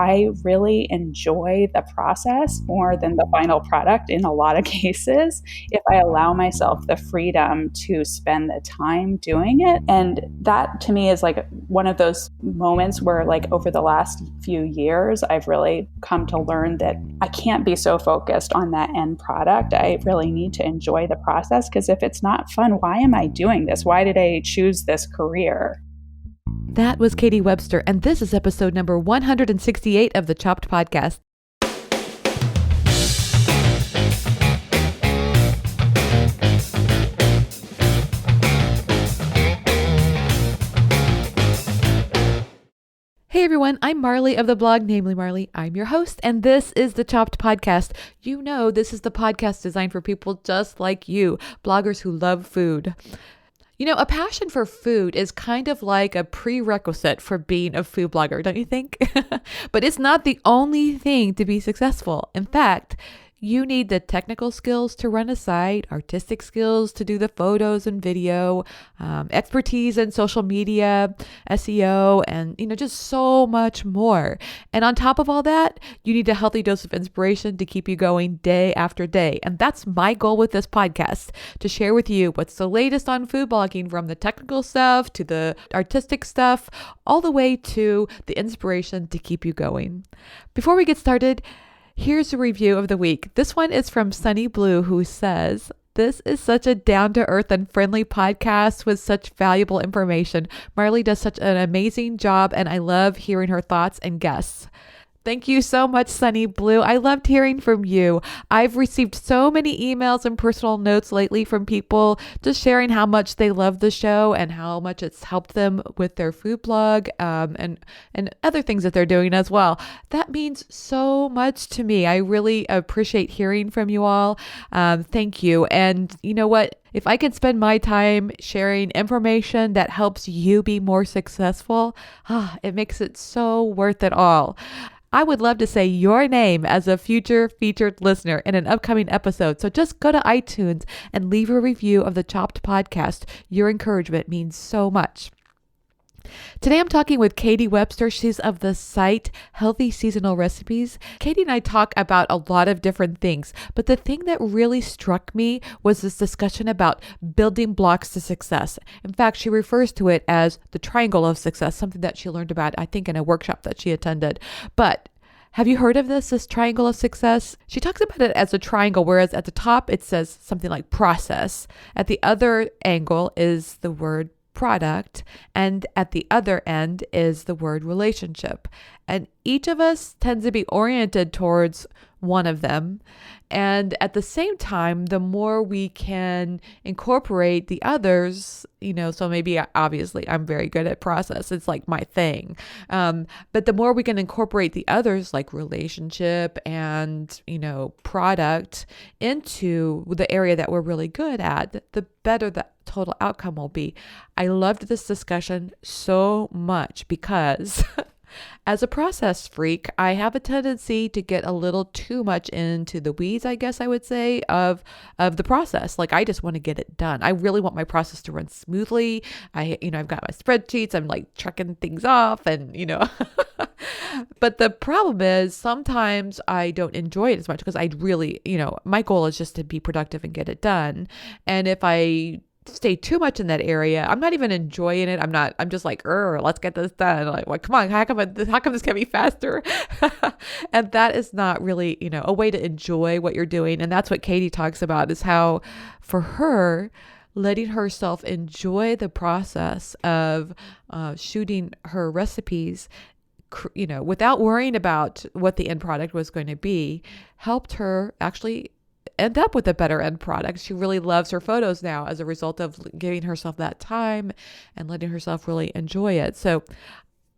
I really enjoy the process more than the final product in a lot of cases if I allow myself the freedom to spend the time doing it. And that to me is like one of those moments where like over the last few years, I've really come to learn that I can't be so focused on that end product. I really need to enjoy the process, because if it's not fun, why am I doing this? Why did I choose this career? That was Katie Webster, and this is episode number 168 of the Chopped Podcast. Hey everyone, I'm Marley of the blog Namely Marley. I'm your host, and this is the Chopped Podcast. You know, this is the podcast designed for people just like you, bloggers who love food. You know, a passion for food is kind of like a prerequisite for being a food blogger, don't you think? But it's not the only thing to be successful. In fact, you need the technical skills to run a site, artistic skills to do the photos and video, expertise in social media, SEO, and, just so much more. And on top of all that, you need a healthy dose of inspiration to keep you going day after day. And that's my goal with this podcast, to share with you what's the latest on food blogging, from the technical stuff to the artistic stuff, all the way to the inspiration to keep you going. Before we get started, here's a review of the week. This one is from Sunny Blue, who says, "This is such a down-to-earth and friendly podcast with such valuable information. Marley does such an amazing job, and I love hearing her thoughts and guests." Thank you so much, Sunny Blue. I loved hearing from you. I've received so many emails and personal notes lately from people just sharing how much they love the show and how much it's helped them with their food blog, and other things that they're doing as well. That means so much to me. I really appreciate hearing from you all. Thank you. And you know what? If I could spend my time sharing information that helps you be more successful, it makes it so worth it all. I would love to say your name as a future featured listener in an upcoming episode. So just go to iTunes and leave a review of the Chopped Podcast. Your encouragement means so much. Today I'm talking with Katie Webster. She's of the site Healthy Seasonal Recipes. Katie and I talk about a lot of different things, but the thing that really struck me was this discussion about building blocks to success. In fact, she refers to it as the triangle of success, something that she learned about, I think, in a workshop that she attended. But have you heard of this triangle of success? She talks about it as a triangle, whereas at the top it says something like process. At the other angle is the word product, and at the other end is the word relationship. And each of us tends to be oriented towards one of them. And at the same time, the more we can incorporate the others, so maybe obviously I'm very good at process. It's like my thing. But the more we can incorporate the others, like relationship and, product, into the area that we're really good at, the better the total outcome will be. I loved this discussion so much because as a process freak, I have a tendency to get a little too much into the weeds, I guess I would say, of the process. Like, I just want to get it done. I really want my process to run smoothly. I've got my spreadsheets. I'm like checking things off and, but the problem is sometimes I don't enjoy it as much because I really, my goal is just to be productive and get it done. And if I stay too much in that area, I'm not even enjoying it. I'm just like, let's get this done. Like, well, come on, how come this can be faster? And that is not really, a way to enjoy what you're doing. And that's what Katie talks about, is how for her, letting herself enjoy the process of shooting her recipes, without worrying about what the end product was going to be, helped her actually end up with a better end product. She really loves her photos now as a result of giving herself that time and letting herself really enjoy it. So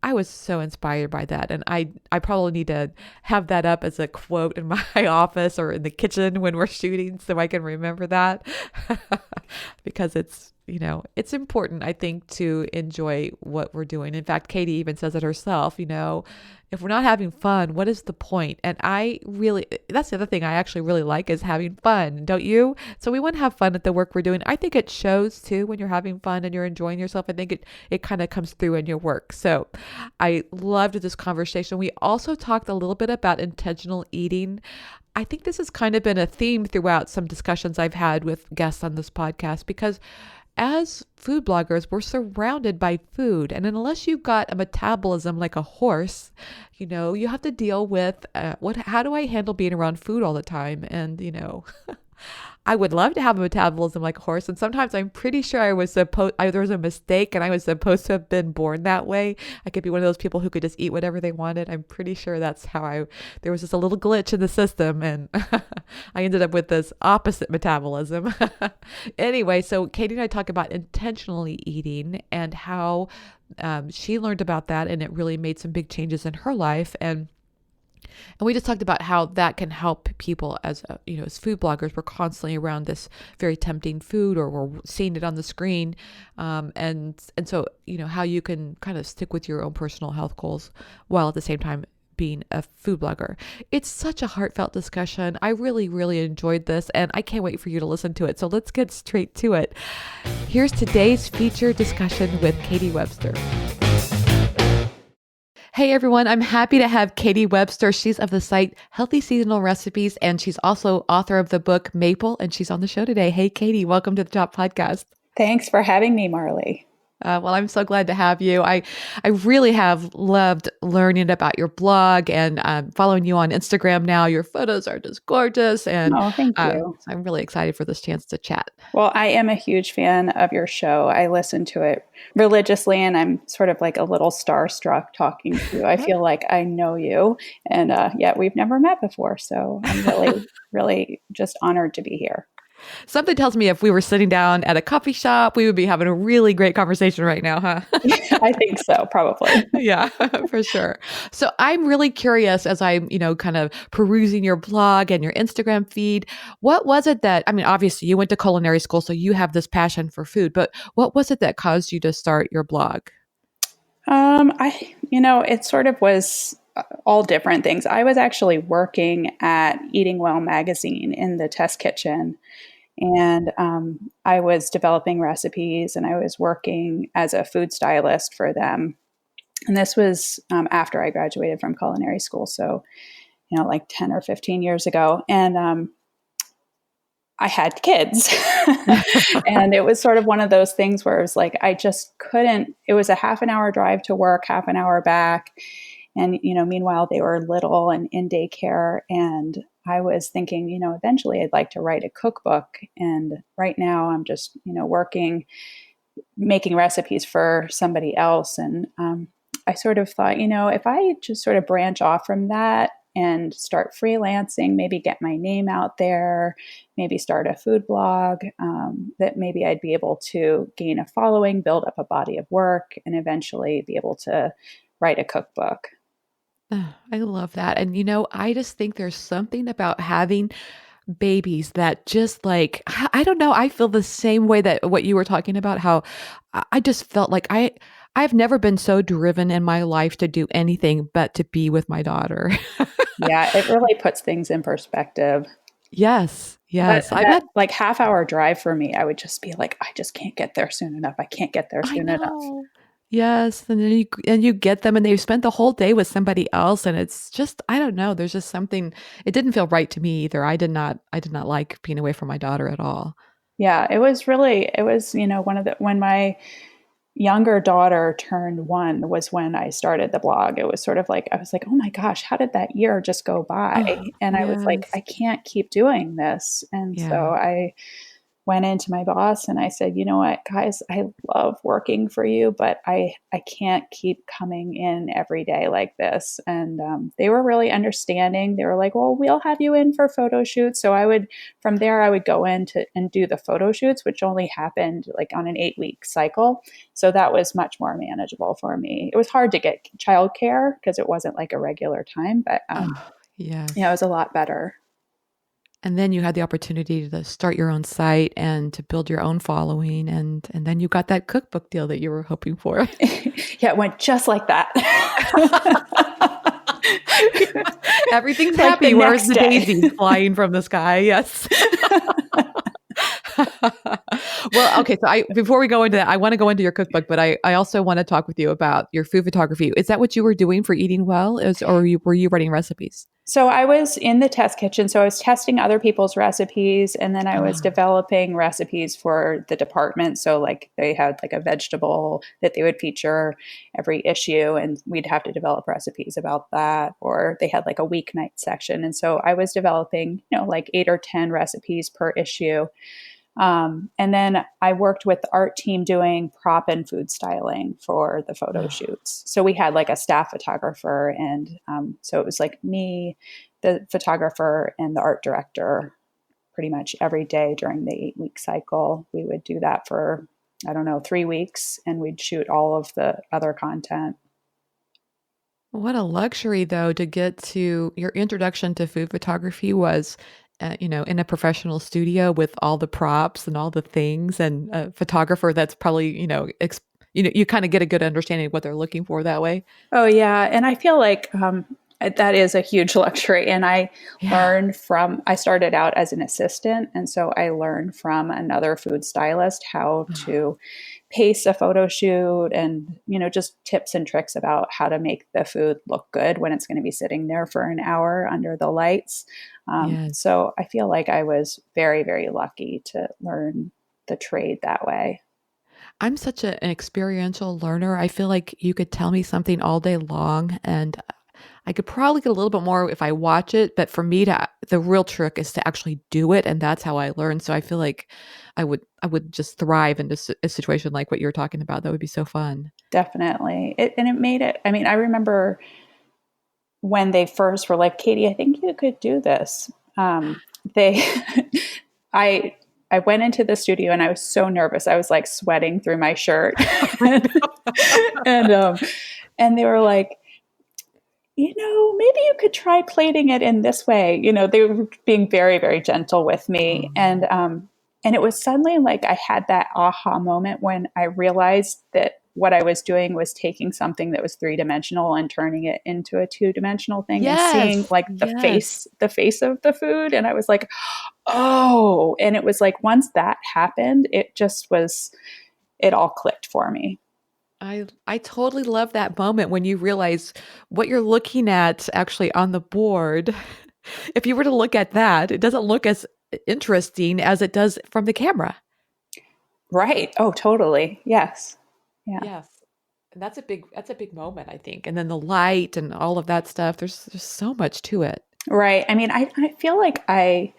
I was so inspired by that. And I probably need to have that up as a quote in my office or in the kitchen when we're shooting so I can remember that because it's it's important, I think, to enjoy what we're doing. In fact, Katie even says it herself, if we're not having fun, what is the point? And that's the other thing I actually really like is having fun, don't you? So we want to have fun at the work we're doing. I think it shows too when you're having fun and you're enjoying yourself. I think it kind of comes through in your work. So I loved this conversation. We also talked a little bit about intentional eating. I think this has kind of been a theme throughout some discussions I've had with guests on this podcast because as food bloggers, we're surrounded by food. And unless you've got a metabolism like a horse, you have to deal with how do I handle being around food all the time? And, I would love to have a metabolism like a horse. And sometimes I'm pretty sure there was a mistake and I was supposed to have been born that way. I could be one of those people who could just eat whatever they wanted. I'm pretty sure that's how there was just a little glitch in the system and I ended up with this opposite metabolism. Anyway, so Katie and I talk about intentionally eating and how she learned about that and it really made some big changes in her life. And we just talked about how that can help people as food bloggers. We're constantly around this very tempting food or we're seeing it on the screen. And so, how you can kind of stick with your own personal health goals while at the same time being a food blogger. It's such a heartfelt discussion. I really, really enjoyed this and I can't wait for you to listen to it. So let's get straight to it. Here's today's feature discussion with Katie Webster. Hey everyone, I'm happy to have Katie Webster. She's of the site Healthy Seasonal Recipes, and she's also author of the book Maple, and she's on the show today. Hey Katie, welcome to the Top Podcast. Thanks for having me, Marley. Well, I'm so glad to have you. I really have loved learning about your blog and following you on Instagram now. Your photos are just gorgeous. And thank you. So I'm really excited for this chance to chat. Well, I am a huge fan of your show. I listen to it religiously and I'm sort of like a little starstruck talking to you. I feel like I know you and yet we've never met before. So I'm really, really just honored to be here. Something tells me if we were sitting down at a coffee shop, we would be having a really great conversation right now, huh? I think so, probably. Yeah, for sure. So I'm really curious as I'm, kind of perusing your blog and your Instagram feed. What was it obviously you went to culinary school, so you have this passion for food, but what was it that caused you to start your blog? It sort of was all different things. I was actually working at Eating Well magazine in the test kitchen. And I was developing recipes and I was working as a food stylist for them. And this was after I graduated from culinary school. So, like 10 or 15 years ago. And I had kids. And it was sort of one of those things where it was like, I just couldn't, it was a half an hour drive to work, half an hour back. And, meanwhile, they were little and in daycare. And I was thinking, eventually I'd like to write a cookbook. And right now I'm just, working, making recipes for somebody else. And I sort of thought, if I just sort of branch off from that and start freelancing, maybe get my name out there, maybe start a food blog, that maybe I'd be able to gain a following, build up a body of work, and eventually be able to write a cookbook. I love that. And, I just think there's something about having babies that just like, I don't know, I feel the same way that what you were talking about, how I just felt like I've never been so driven in my life to do anything but to be with my daughter. Yeah, it really puts things in perspective. Yes. But that, like half-hour drive for me, I would just be like, I just can't get there soon enough. I can't get there soon enough. Yes, and then you get them and they've spent the whole day with somebody else and it's just, I don't know, there's just something, it didn't feel right to me either. I did not like being away from my daughter at all. Yeah, it was when my younger daughter turned 1 was when I started the blog. It was sort of like, I was like, oh my gosh, how did that year just go by? And I was like, I can't keep doing this. And so I went into my boss and I said, you know what, guys, I love working for you, but I can't keep coming in every day like this. And they were really understanding. They were like, well, we'll have you in for photo shoots. So from there, I would go in and do the photo shoots, which only happened like on an 8-week cycle. So that was much more manageable for me. It was hard to get childcare because it wasn't like a regular time, but it was a lot better. And then you had the opportunity to start your own site and to build your own following. And then you got that cookbook deal that you were hoping for. Yeah, it went just like that. Everything's Like the happy. Where's next the day. daisies flying from the sky? Yes. Well, okay. So before we go into that, I want to go into your cookbook, but I also want to talk with you about your food photography. Is that what you were doing for eating well? Or were you writing recipes? So I was in the test kitchen. So I was testing other people's recipes, and then I was Ah, developing recipes for the department. So like they had like a vegetable that they would feature every issue, and we'd have to develop recipes about that. Or they had like a weeknight section. And so I was developing, like 8 or 10 recipes per issue. And then I worked with the art team doing prop and food styling for the photo ah. shoots. So we had like a staff photographer, and so it was like me, the photographer, and the art director pretty much every day during the 8-week cycle. We would do that for, I don't know, 3 weeks, and we'd shoot all of the other content. What a luxury, though, to get to your introduction to food photography was, in a professional studio with all the props and all the things, and a photographer that's probably, you kind of get a good understanding of what they're looking for that way. Oh, yeah. And I feel like that is a huge luxury. And Yeah. I started out as an assistant. And so I learned from another food stylist how to pace a photo shoot and, just tips and tricks about how to make the food look good when it's going to be sitting there for an hour under the lights. Yes. So I feel like I was very, very lucky to learn the trade that way. I'm such an experiential learner. I feel like you could tell me something all day long, and I could probably get a little bit more if I watch it. But for me the real trick is to actually do it, and that's how I learn. So I feel like I would just thrive in a situation like what you're talking about. That would be so fun. Definitely. And it made it, I mean, I remember when they first were like, Katie, I think you could do this. They, I, I went into the studio and I was so nervous. I was like sweating through my shirt, and and they were like, maybe you could try plating it in this way. They were being very, very gentle with me, Oh, and it was suddenly like I had that aha moment when I realized that what I was doing was taking something that was 3-dimensional and turning it into a 2-dimensional thing, and seeing yes, like the yes. face of the food. And I was like, oh, and it was like once that happened, it all clicked for me. I totally love that moment when you realize what you're looking at actually on the board. If you were to look at that, it doesn't look as interesting as it does from the camera. Right. Oh, totally. Yes. Yeah. Yes. And that's a big moment, I think. And then the light and all of that stuff, there's so much to it. Right. I mean, I feel like I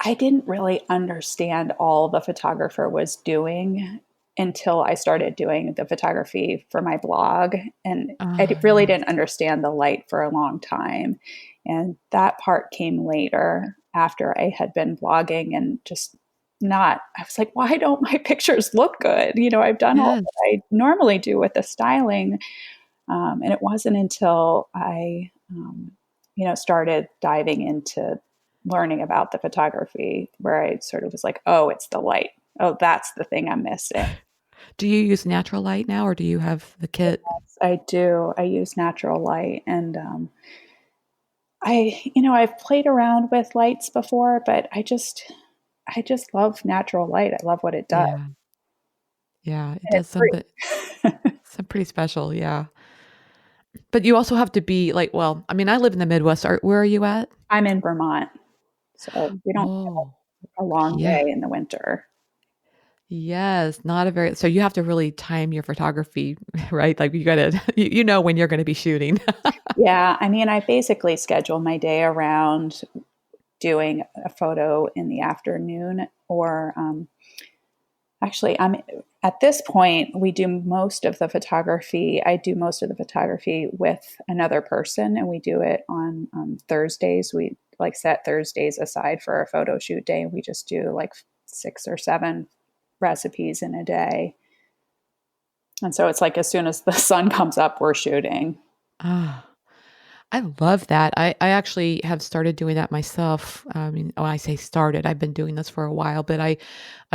didn't really understand all the photographer was doing until I started doing the photography for my blog. And I Oh, really yes. didn't understand the light for a long time. And that part came later after I had been blogging and just not, I was like, why don't my pictures look good? I've done all Yes. that I normally do with the styling. And it wasn't until I, started diving into learning about the photography where I sort of was like, oh, it's the light. Oh, that's the thing I'm missing. Do you use natural light now or do you have the kit? Yes, I do. I use natural light, and I've played around with lights before, but I just love natural light. I love what it does, Yeah. Yeah, it and does it's free. some pretty special, yeah. But you also have to be like, well, I mean, I live in the Midwest. Where are you at? I'm in Vermont, so we don't Oh, have a long yeah. day in the winter. Yes, not a very so you have to really time your photography, right? Like you gotta you know when you're gonna be shooting. Yeah, I mean, I basically schedule my day around doing a photo in the afternoon, or actually, I'm at this point, we do most of the photography. I do most of the photography with another person, and we do it on Thursdays. We like set Thursdays aside for a photo shoot day, and we just do like 6 or 7 recipes in a day. And so it's like as soon as the sun comes up, we're shooting. Ah. I love that. I actually have started doing that myself. I mean, when I say started, I've been doing this for a while, but I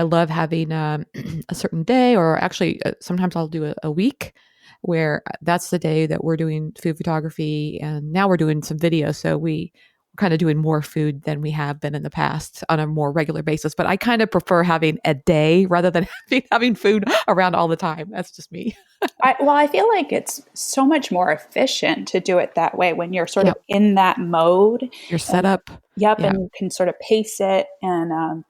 love having a certain day, or actually sometimes I'll do a week where that's the day that we're doing food photography, and now we're doing some video. So we're kind of doing more food than we have been in the past on a more regular basis. But I kind of prefer having a day rather than having food around all the time. That's just me. I feel like it's so much more efficient to do it that way when you're sort of Yep. in that mode. Your And setup. yep, Yeah. and you can sort of pace it, and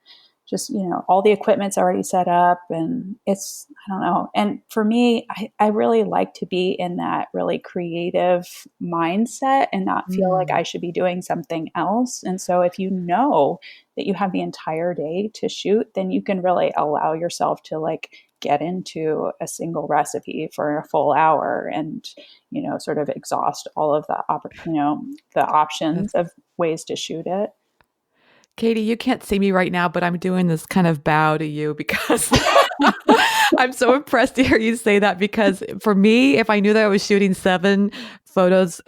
just all the equipment's already set up, and it's, I don't know. And for me, I really like to be in that really creative mindset and not feel like Mm. I should be doing something else. And so if you know that you have the entire day to shoot, then you can really allow yourself to like get into a single recipe for a full hour, and sort of exhaust all of the options of ways to shoot it. Katie, you can't see me right now, but I'm doing this kind of bow to you because I'm so impressed to hear you say that. Because for me, if I knew that I was shooting 7 photos,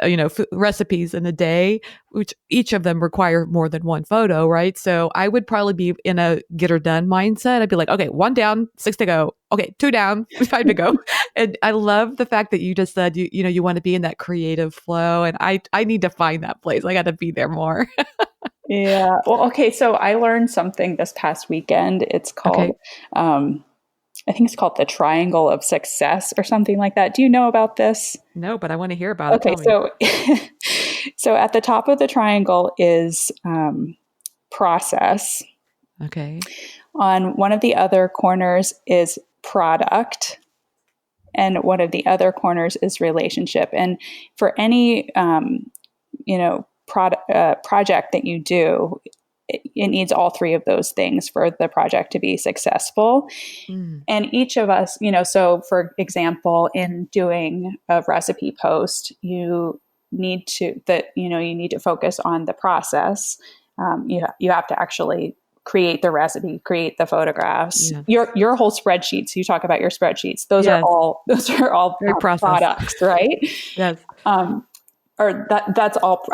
recipes in a day, which each of them require more than one photo, right? So I would probably be in a get her done mindset. I'd be like, okay, 1 down, 6 to go. Okay, 2 down, 5 to go. And I love the fact that you just said you want to be in that creative flow, and I need to find that place. I got to be there more. Yeah. Well, okay. So I learned something this past weekend. It's called, Okay. I think it's called the triangle of success or something like that. Do you know about this? No, but I want to hear about it. Okay. Tell me. So, so at the top of the triangle is process. Okay. On one of the other corners is product. And one of the other corners is relationship. And for any, project that you do, it needs all three of those things for the project to be successful. Mm. And each of us, so for example, in doing a recipe post, you need to focus on the process. You have to actually create the recipe, create the photographs, Yeah. your whole spreadsheets. You talk about your spreadsheets. Those are Yes. all Very process. products, right? Yes. Or that's all.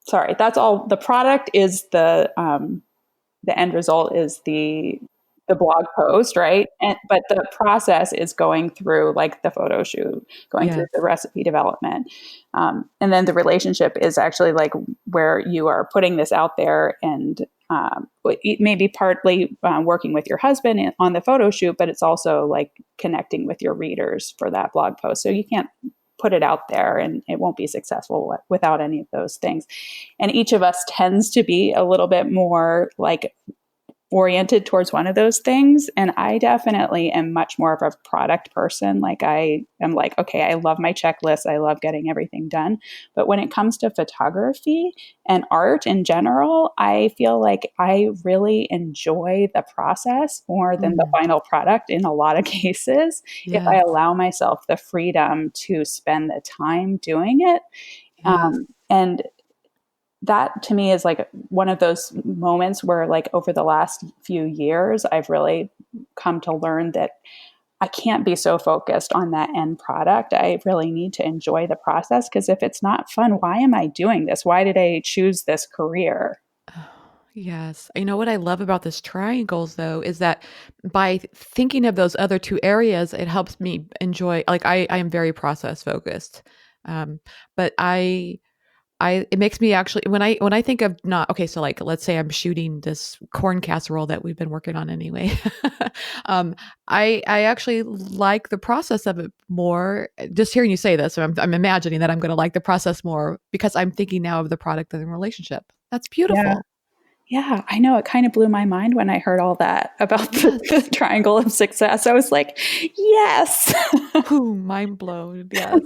Sorry, that's all. The product is the end result is the blog post, right? But the process is going through like the photo shoot, going through Yes. the recipe development, and then the relationship is actually like where you are putting this out there, and maybe partly working with your husband on the photo shoot, but it's also like connecting with your readers for that blog post. So you can't put it out there and it won't be successful without any of those things. And each of us tends to be a little bit more like oriented towards one of those things. And I definitely am much more of a product person. Like I am like, okay, I love my checklist. I love getting everything done. But when it comes to photography and art in general, I feel like I really enjoy the process more than the Mm. final product in a lot of cases. If I Yes. allow myself the freedom to spend the time doing it. Yes. And that to me is like one of those moments where like over the last few years I've really come to learn that I can't be so focused on that end product. I really need to enjoy the process, because if it's not fun, why am I doing this? Why did I choose this career? Yes. You know what I love about this triangles though is that by thinking of those other 2 areas, it helps me enjoy, like I am very process focused. Um, but it makes me actually, when I think of not, okay, so like let's say I'm shooting this corn casserole that we've been working on anyway. um, I actually like the process of it more. Just hearing you say this, so I'm imagining that I'm going to like the process more because I'm thinking now of the product and the relationship. That's Yeah. beautiful. Yeah, I know. It kind of blew my mind when I heard all that about Yes. the triangle of success. I was like, yes. Whew, mind blown. Yes.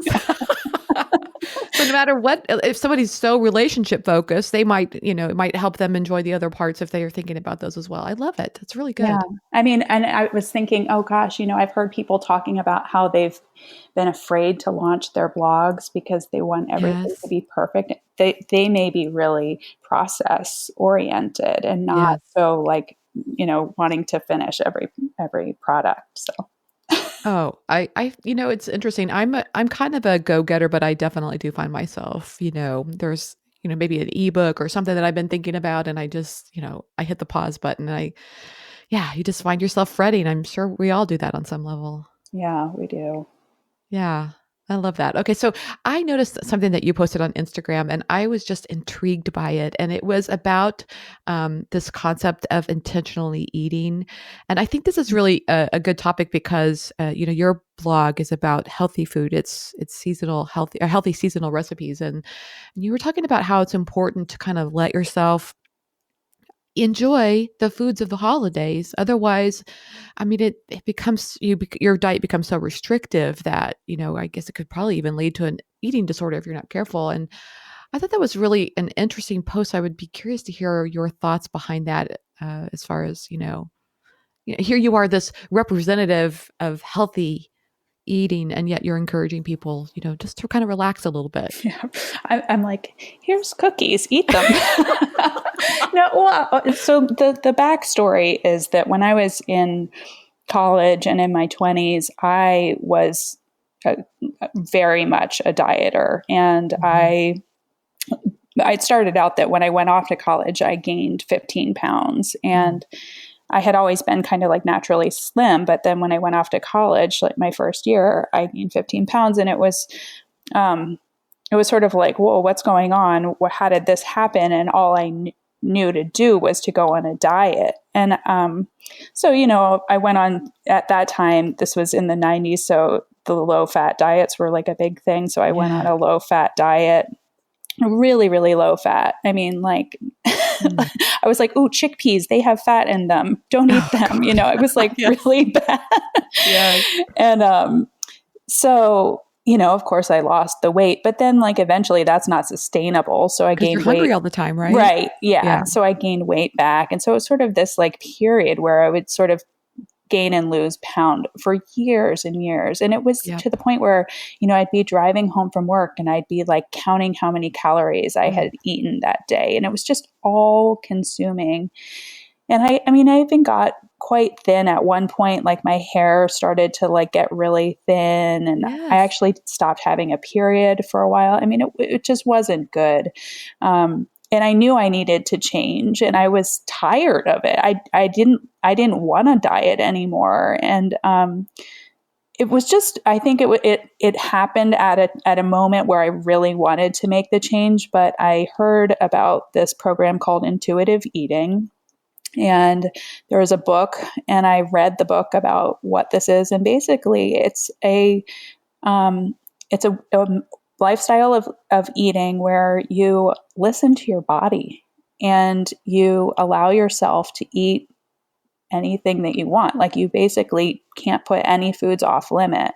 So no matter what, if somebody's so relationship focused, they might, it might help them enjoy the other parts if they are thinking about those as well. I love it. It's really Yeah. good. I mean, and I was thinking, oh gosh, I've heard people talking about how they've been afraid to launch their blogs because they want everything to Yes. be perfect. They may be really process oriented and not Yes. so like, wanting to finish every product. So Oh, it's interesting. I'm kind of a go-getter, but I definitely do find myself, there's, maybe an ebook or something that I've been thinking about, and I just, I hit the pause button, and yeah, you just find yourself fretting. I'm sure we all do that on some level. Yeah, we do. Yeah, I love that. Okay, so I noticed something that you posted on Instagram, and I was just intrigued by it. And it was about this concept of intentionally eating. And I think this is really a good topic because your blog is about healthy food. It's seasonal healthy seasonal recipes, and you were talking about how it's important to kind of let yourself enjoy the foods of the holidays. Otherwise, I mean, it becomes your diet becomes so restrictive that, I guess it could probably even lead to an eating disorder if you're not careful. And I thought that was really an interesting post. I would be curious to hear your thoughts behind that, as far as, here you are, this representative of healthy eating, and yet you're encouraging people, just to kind of relax a little bit. Yeah, I'm like, here's cookies, eat them. No, well, so the backstory is that when I was in college and in my 20s, I was very much a dieter, and I started out that when I went off to college, I gained 15 pounds, and I had always been kind of like naturally slim. But then when I went off to college, like my first year, I gained 15 pounds, and it was sort of like, whoa, what's going on? How did this happen? And all I knew to do was to go on a diet. And so, I went on at that time, this was in the 90s. So the low fat diets were like a big thing. So I went on a low fat diet, really, really low fat. I mean, like, I was like, ooh, chickpeas, they have fat in them. Don't eat them. It was like really bad. Yeah. And so, of course I lost the weight, but then like eventually that's not sustainable. So I gained you're hungry weight all the time, right? Right. Yeah. So I gained weight back. And so it was sort of this like period where I would sort of gain and lose pound for years and years. And it was to the point where, I'd be driving home from work and I'd be like counting how many calories I had eaten that day. And it was just all consuming. And I mean, I even got quite thin at one point. Like my hair started to like get really thin, and I actually stopped having a period for a while. I mean, it just wasn't good. And I knew I needed to change, and I was tired of it. I didn't want to diet anymore. And it was just, I think it happened at a moment where I really wanted to make the change. But I heard about this program called intuitive eating. And there was a book, and I read the book about what this is. And basically it's a lifestyle of eating where you listen to your body and you allow yourself to eat anything that you want. Like you basically can't put any foods off limit.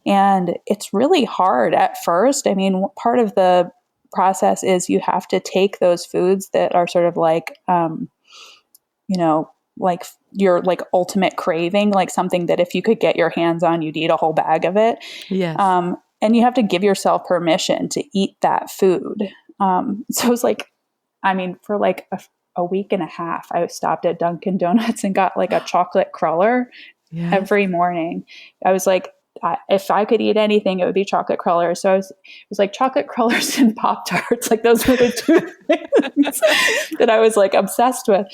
And it's really hard at first. I mean, part of the process is you have to take those foods that are sort of like, like your like ultimate craving, like something that if you could get your hands on, you'd eat a whole bag of it. Yes. And you have to give yourself permission to eat that food. So it was like, I mean, for like a week and a half, I stopped at Dunkin' Donuts and got like a chocolate cruller every morning. I was like, if I could eat anything, it would be chocolate crullers. So it was like chocolate crullers and Pop-Tarts. Like those were the two things that I was like obsessed with.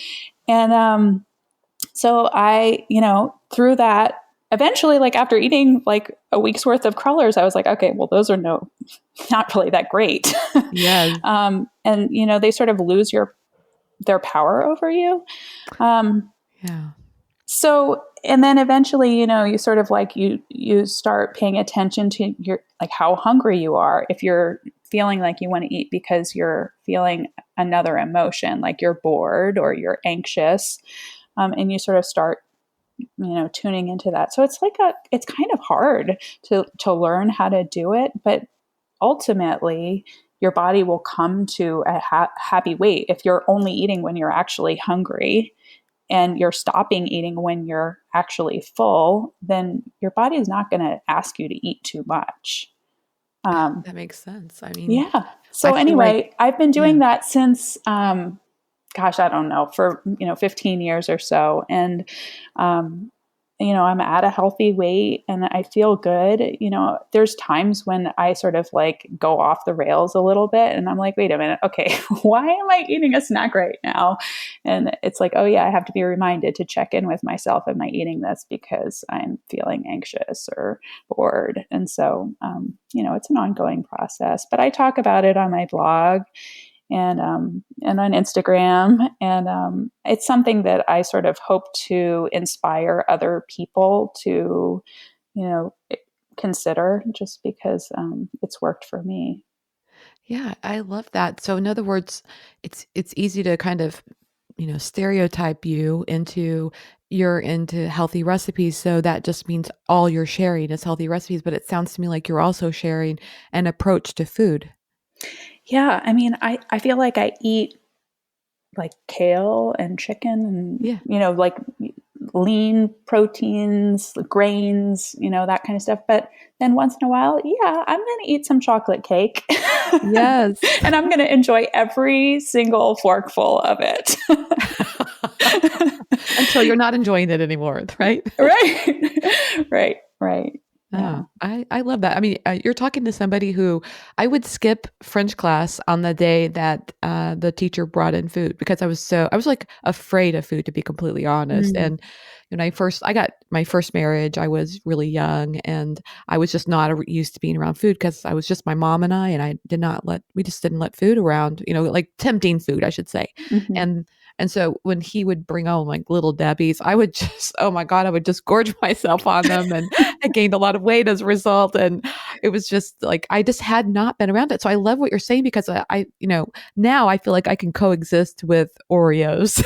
And so I, through that, eventually, like after eating like a week's worth of crullers, I was like, okay, well, those are not really that great. Yes. And, they sort of lose their power over you. Yeah. So, and then eventually, you sort of like, you start paying attention to your, like how hungry you are. If you're feeling like you want to eat because you're feeling another emotion, like you're bored or you're anxious, and you sort of start, tuning into that. So it's like it's kind of hard to learn how to do it, but ultimately your body will come to a happy weight. If you're only eating when you're actually hungry and you're stopping eating when you're actually full, then your body is not going to ask you to eat too much. That makes sense. I mean, yeah. So anyway, I've been doing that since, I don't know, for, 15 years or so. And, I'm at a healthy weight and I feel good. There's times when I sort of like go off the rails a little bit and I'm like, wait a minute. Okay. Why am I eating a snack right now? And it's like, oh yeah, I have to be reminded to check in with myself. Am I eating this because I'm feeling anxious or bored? And so, it's an ongoing process, but I talk about it on my blog and on Instagram. And it's something that I sort of hope to inspire other people to, consider, just because it's worked for me. Yeah, I love that. So in other words, it's easy to kind of, stereotype you into you're into healthy recipes. So that just means all you're sharing is healthy recipes. But it sounds to me like you're also sharing an approach to food. Yeah. I mean, I feel like I eat like kale and chicken and, Yeah. like lean proteins, grains, that kind of stuff. But then once in a while, yeah, I'm going to eat some chocolate cake Yes. and I'm going to enjoy every single forkful of it. Until you're not enjoying it anymore, right? Right. Right. Yeah. Oh, I love that. I mean, you're talking to somebody who I would skip French class on the day that the teacher brought in food because I was like afraid of food, to be completely honest. Mm. And when I got my first marriage, I was really young and I was just not used to being around food because I was just my mom and we just didn't let food around, like tempting food, I should say. Mhm. And so when he would bring home like little Debbie's, I would just, oh my God, I would just gorge myself on them. And I gained a lot of weight as a result. And it was just like, I just had not been around it. So I love what you're saying because now I feel like I can coexist with Oreos.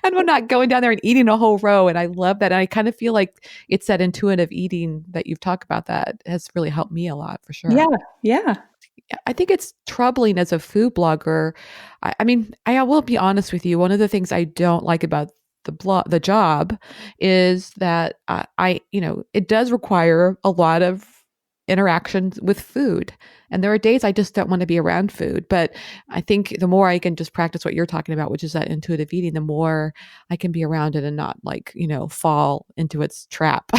And we're not going down there and eating a whole row. And I love that. And I kind of feel like it's that intuitive eating that you've talked about that has really helped me a lot for Yeah. sure. Yeah. I think it's troubling as a food blogger. I mean, I will be honest with you. One of the things I don't like about the job is that it does require a lot of interactions with food. And there are days I just don't want to be around food. But I think the more I can just practice what you're talking about, which is that intuitive eating, the more I can be around it and not like, fall into its trap.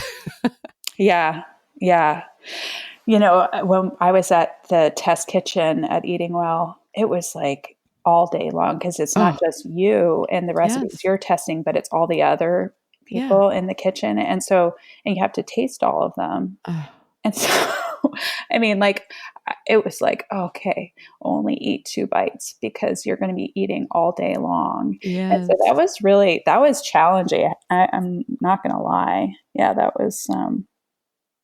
Yeah. Yeah. When I was at the test kitchen at Eating Well, it was like all day long because it's not Oh, just you and the recipes yes. you're testing, but it's all the other Yeah. people in the kitchen. And you have to taste all of them. Oh, And so, I mean, like, it was like, okay, only eat 2 bites because you're going to be eating all day long. And so yes. that was challenging. I'm not going to lie. Yeah, that was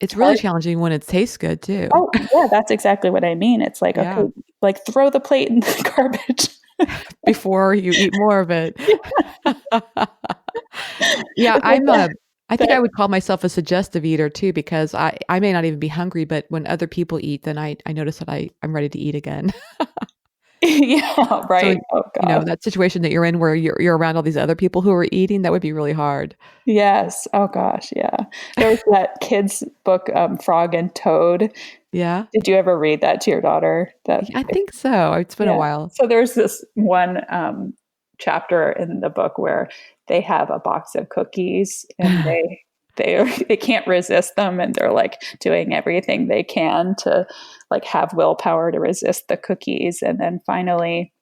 It's really hard. challenging when it tastes good too. Oh, yeah, that's exactly what I mean. It's like, okay, Yeah. like throw the plate in the garbage. Before you eat more of it. Yeah, It's like I think I that, would call myself a suggestive eater too because I may not even be hungry, but when other people eat, then I notice that I'm ready to eat again. yeah, So, right. Oh gosh. that situation that you're in where you're around all these other people who are eating, that would be really hard. Yes. Oh gosh. Yeah. There was that kid's book, Frog and Toad. Yeah? Did you ever read that to your daughter? I think so. It's been a Yeah. while. So there's this one chapter in the book where they have a box of cookies and they can't resist them and they're like doing everything they can to like have willpower to resist the cookies, and then finally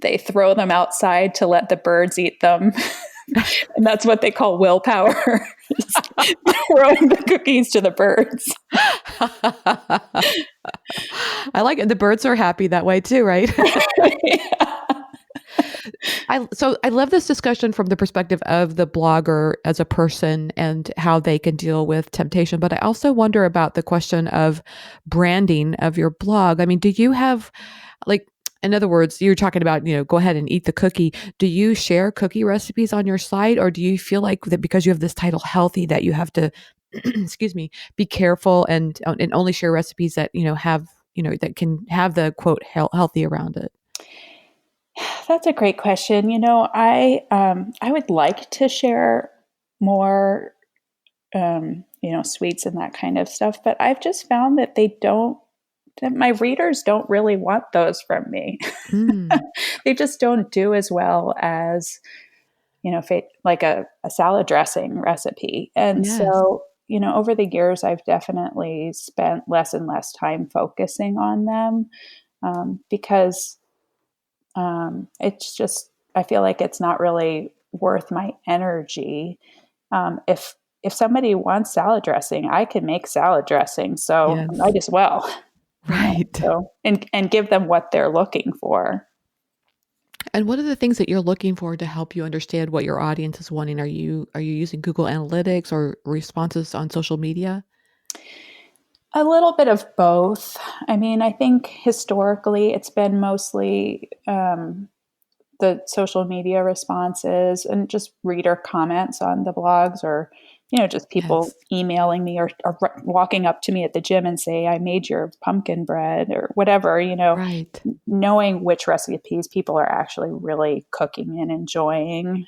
they throw them outside to let the birds eat them. And that's what they call willpower. Throwing the cookies to the birds. I like it. The birds are happy that way too, right? Yeah. So I love this discussion from the perspective of the blogger as a person and how they can deal with temptation. But I also wonder about the question of branding of your blog. I mean, do you have like, in other words, you're talking about, go ahead and eat the cookie. Do you share cookie recipes on your site, or do you feel like that because you have this title healthy that you have to, excuse me, be careful and only share recipes that, have, that can have the quote healthy around it? That's a great question. I would like to share more, sweets and that kind of stuff, but I've just found that that my readers don't really want those from me. Mm, They just don't do as well as like a salad dressing recipe. And Yes. so, over the years, I've definitely spent less and less time focusing on them, because it's just, I feel like it's not really worth my energy. If somebody wants salad dressing, I can make salad dressing, so I Yes. might as well, Right. so, and give them what they're looking for. And what are the things that you're looking for to help you understand what your audience is wanting? Are you using Google Analytics or responses on social media? A little bit of both. I mean, I think historically it's been mostly the social media responses and just reader comments on the blogs, or just people Yes. emailing me, or walking up to me at the gym and say, I made your pumpkin bread, or whatever. Right. Knowing which recipes people are actually really cooking and enjoying.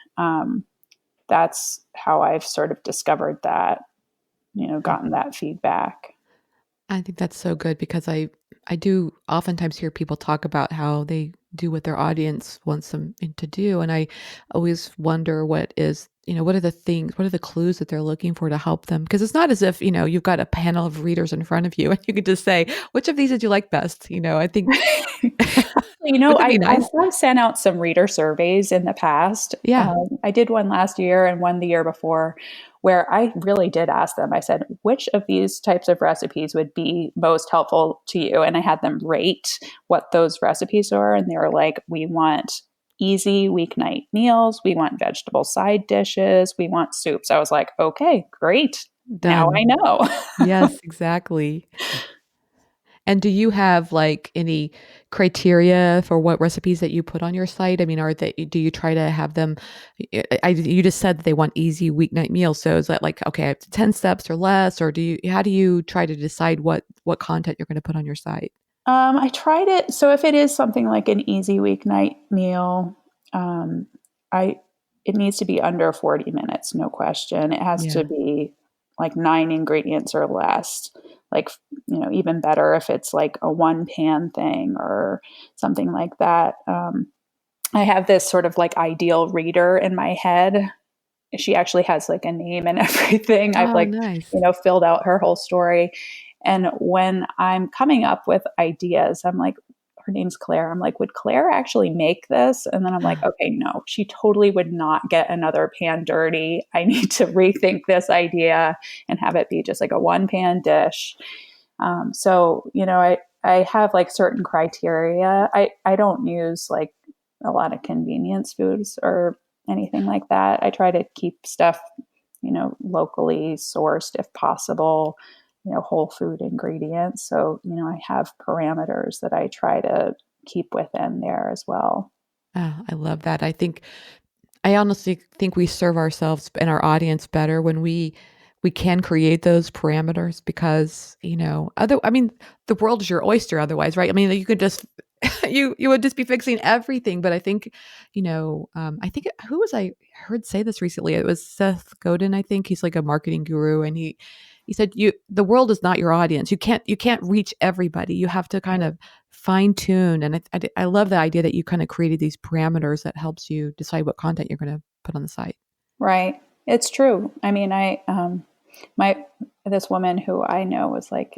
That's how I've sort of discovered that, gotten that feedback. I think that's so good because I do oftentimes hear people talk about how they do what their audience wants them to do, and I always wonder what are the things, what are the clues that they're looking for to help them? Because it's not as if you've got a panel of readers in front of you and you could just say, which of these did you like best? I think wouldn't it I be nice? have sent out some reader surveys in the past. Yeah. I did one last year and one the year before, where I really did ask them. I said, which of these types of recipes would be most helpful to you? And I had them rate what those recipes are. And they were like, we want easy weeknight meals. We want vegetable side dishes. We want soups. I was like, okay, great. Now I Done. know. Yes, exactly. And do you have like any criteria for what recipes that you put on your site? I mean, do you try to have them? You just said that they want easy weeknight meals. So is that like, okay, I have 10 steps or less, or how do you try to decide what content you're going to put on your site? I tried it. So if it is something like an easy weeknight meal, um, I it needs to be under 40 minutes, no question. It has to Yeah. be like 9 ingredients or less. Like, even better if it's like a one pan thing or something like that. I have this sort of like ideal reader in my head. She actually has like a name and everything. I've Oh, like, nice. filled out her whole story. And when I'm coming up with ideas, I'm like, her name's Claire. I'm like, would Claire actually make this? And then I'm like, okay, no, she totally would not get another pan dirty. I need to rethink this idea and have it be just like a one pan dish. I have like certain criteria. I don't use like a lot of convenience foods or anything like that. I try to keep stuff, locally sourced if possible, whole food ingredients. So, I have parameters that I try to keep within there as well. Oh, I love that. I honestly think we serve ourselves and our audience better when we can create those parameters because, I mean, the world is your oyster otherwise, right? I mean, you could just you would just be fixing everything. But I think, who was I heard say this recently? It was Seth Godin, I think. He's like a marketing guru, and he said the world is not your audience. You can't reach everybody. You have to kind of fine tune. And I love the idea that you kind of created these parameters that helps you decide what content you're going to put on the site. Right. It's true. I mean, my, this woman who I know was like,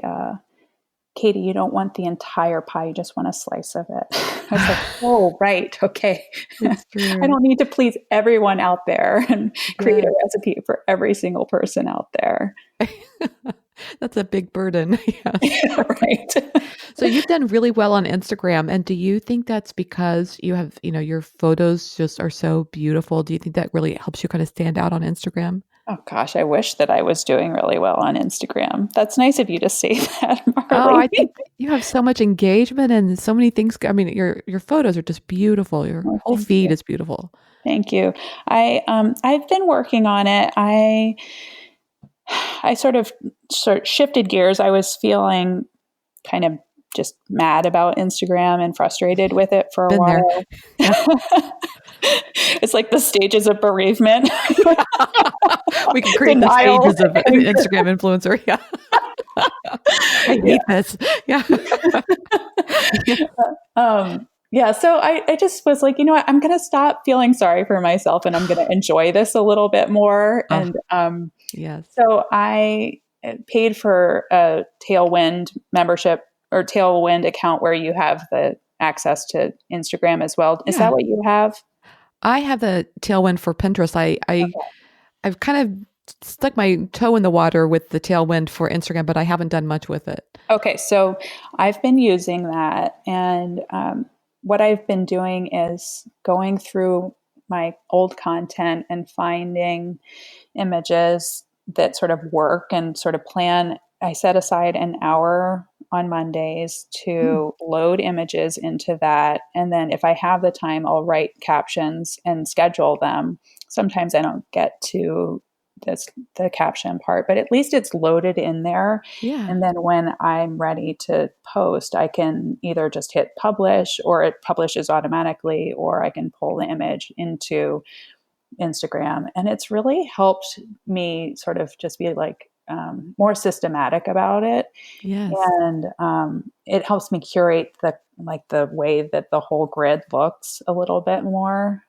Katie, you don't want the entire pie. You just want a slice of it. I was like, oh, right. Okay. It's I true. don't need to please everyone out there and create Yeah. a recipe for every single person out there. That's a big burden. Yes. Right. So you've done really well on Instagram. And do you think that's because you have, your photos just are so beautiful? Do you think that really helps you kind of stand out on Instagram? Oh gosh, I wish that I was doing really well on Instagram. That's nice of you to say that, Oh, Marley. I think you have so much engagement and so many things. I mean, your photos are just beautiful. Your Well, whole thank feed you. is beautiful. Thank you. I've been working on it. I sort of shifted gears. I was feeling kind of just mad about Instagram and frustrated with it for a Been there. while. Yeah. It's like the stages of bereavement. We can create the Denial. stages of an Instagram influencer. Yeah. I Yeah. hate this. Yeah. Yeah. Um, Yeah. So I just was like, you know what, I'm going to stop feeling sorry for myself and I'm going to enjoy this a little bit more. Oh, And yes. so I paid for a Tailwind membership or Tailwind account where you have the access to Instagram as well. Is that Yeah. what you have? I have the tailwind for Pinterest. I've kind of stuck my toe in the water with the tailwind for Instagram, but I haven't done much with it. Okay, so I've been using that, and what I've been doing is going through my old content and finding images that sort of work and sort of plan. I set aside an hour on Mondays Hmm. to load images into that. And then if I have the time, I'll write captions and schedule them. Sometimes I don't get to the caption part, but at least it's loaded in there. Yeah. And then when I'm ready to post, I can either just hit publish or it publishes automatically, or I can pull the image into Instagram. And it's really helped me sort of just be like more systematic about it. Yes. And it helps me curate the way that the whole grid looks a little bit more.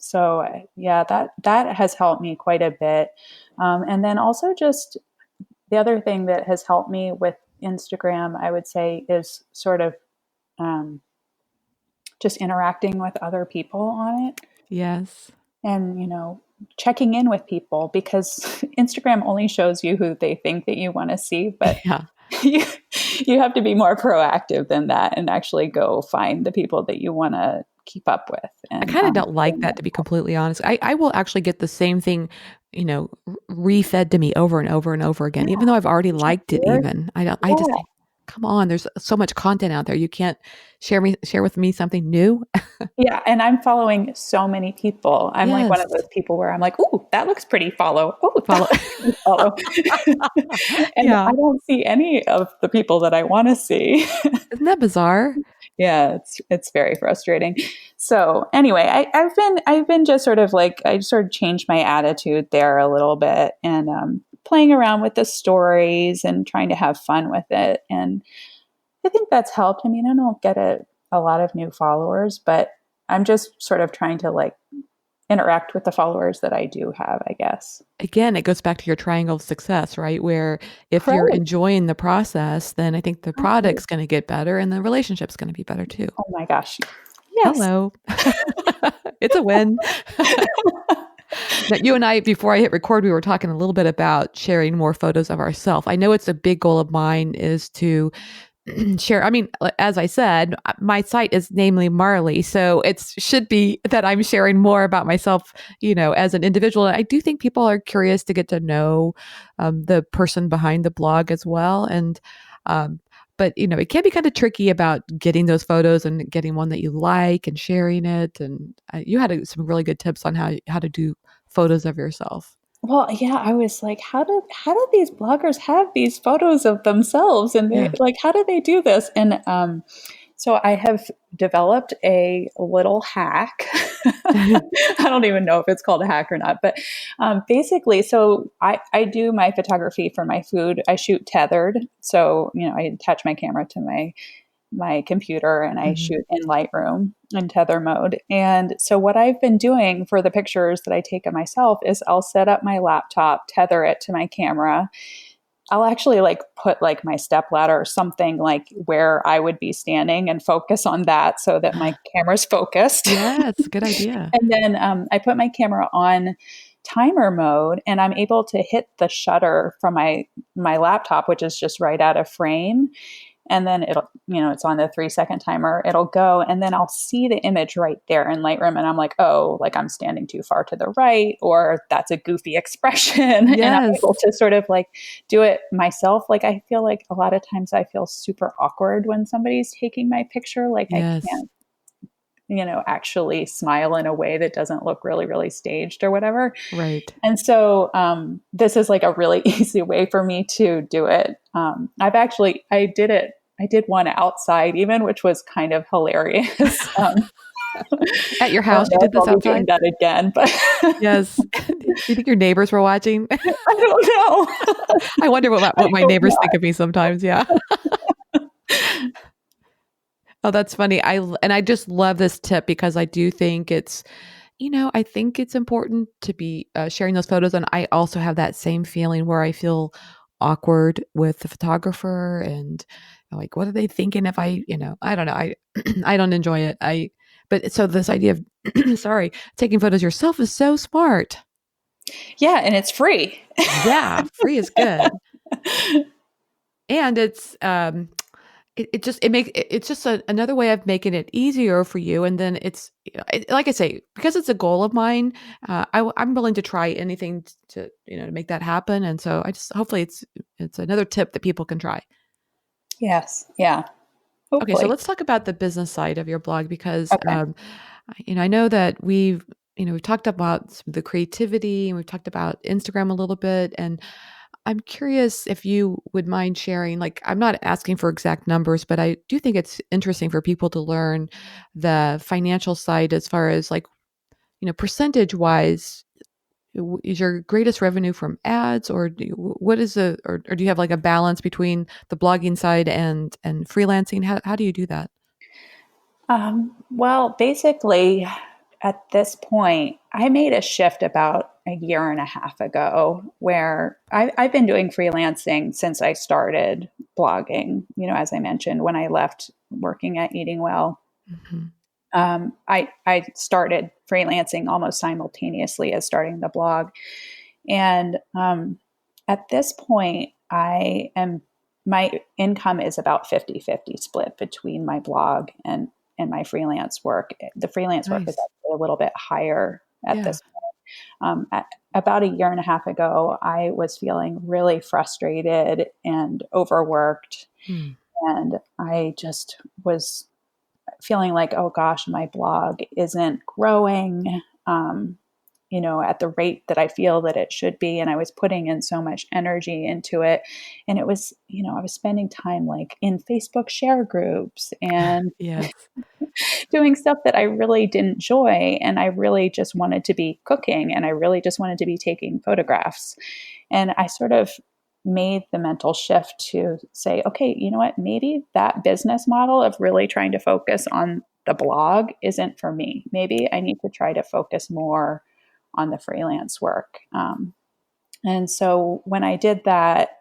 So yeah, that has helped me quite a bit. And then also just the other thing that has helped me with Instagram, I would say, is sort of um, just interacting with other people on it. Yes. And checking in with people, because Instagram only shows you who they think that you want to see, but Yeah. you, you have to be more proactive than that and actually go find the people that you want to keep up with. I And kind of don't like that, to be completely honest. I will actually get the same thing, refed to me over and over and over yeah, again, even though I've already isn't that liked it weird? even. I just Yeah. think, come on, there's so much content out there. You can't share with me something new. Yeah, and I'm following so many people. I'm like one Yes. of those people where I'm like, "Ooh, that looks pretty, follow. Oh, that Follow. looks pretty, follow." And Yeah. I don't see any of the people that I want to see. Isn't that bizarre? Yeah, it's very frustrating. So anyway, I've been just sort of like I sort of changed my attitude there a little bit, and playing around with the stories and trying to have fun with it. And I think that's helped. I mean, I don't get a lot of new followers, but I'm just sort of trying to like interact with the followers that I do have, I guess. Again, it goes back to your triangle of success, right? Where if you're Right. enjoying the process, then I think the Exactly. product's going to get better and the relationship's going to be better too. Oh my gosh. Yes. Hello. It's a win. Now, you and I, before I hit record, we were talking a little bit about sharing more photos of ourselves. I know it's a big goal of mine is to share. I mean, as I said, my site is namely Marley, so it should be that I'm sharing more about myself, as an individual. And I do think people are curious to get to know the person behind the blog as well. And but it can be kind of tricky about getting those photos and getting one that you like and sharing it. And you had some really good tips on how to do photos of yourself. Well, yeah, I was like, how do these bloggers have these photos of themselves? And they Yeah. like, how do they do this? And so I have developed a little hack. I don't even know if it's called a hack or not, but basically, so I do my photography for my food. I shoot tethered. So, I attach my camera to my computer and I Mhm. shoot in Lightroom in tether mode. And so what I've been doing for the pictures that I take of myself is I'll set up my laptop, tether it to my camera. I'll actually like put like my step ladder or something like where I would be standing and focus on that so that my camera's focused. Yes, good idea. And then I put my camera on timer mode and I'm able to hit the shutter from my laptop, which is just right out of frame. And then it's on the 3-second timer. It'll go, and then I'll see the image right there in Lightroom, and I'm like, oh, like I'm standing too far to the right, or that's a goofy expression, and I'm Yes. able to sort of like do it myself. Like I feel like a lot of times I feel super awkward when somebody's taking my picture. Like I Yes. can't, actually smile in a way that doesn't look really, really staged or whatever. Right. And so this is like a really easy way for me to do it. I did one outside even, which was kind of hilarious. At your I don't house, you know if did this I'll be doing outside? that again, but Yes. Do you think your neighbors were watching? I don't know. I wonder what I my hope neighbors think of me sometimes. Yeah. not. Oh, that's funny. I just love this tip because I do think it's, I think it's important to be sharing those photos. And I also have that same feeling where I feel awkward with the photographer and like, what are they thinking if I don't know. I don't enjoy it. But so this idea of, sorry, taking photos yourself is so smart. Yeah, and it's free. Yeah. Free is good. And it's just another way of making it easier for you. And then like I say, because it's a goal of mine, I'm willing to try anything to make that happen. And so hopefully it's another tip that people can try. Yes. Yeah. Okay, so Hopefully. let's talk about the business side of your blog because Okay. I know that we've talked about the creativity and we've talked about Instagram a little bit, and I'm curious if you would mind sharing, like, I'm not asking for exact numbers, but I do think it's interesting for people to learn the financial side as far as like, percentage wise, is your greatest revenue from ads or what is or do you have like a balance between the blogging side and freelancing? How do you do that? Well, basically, at this point, I made a shift about a year and a half ago where I've been doing freelancing since I started blogging. As I mentioned, when I left working at Eating Well, Hmm. I started freelancing almost simultaneously as starting the blog. And at this point, my income is about 50-50 split between my blog and my freelance work. The freelance work is Nice. actually a little bit higher at Yeah. this point. About a year and a half ago, I was feeling really frustrated and overworked. Hmm. And I just was feeling like, oh gosh, my blog isn't growing, at the rate that I feel that it should be. And I was putting in so much energy into it. And it was, I was spending time like in Facebook share groups and Yes. doing stuff that I really didn't enjoy. And I really just wanted to be cooking and I really just wanted to be taking photographs. And I sort of made the mental shift to say, okay, you know what? Maybe that business model of really trying to focus on the blog isn't for me. Maybe I need to try to focus more on the freelance work. And so when I did that,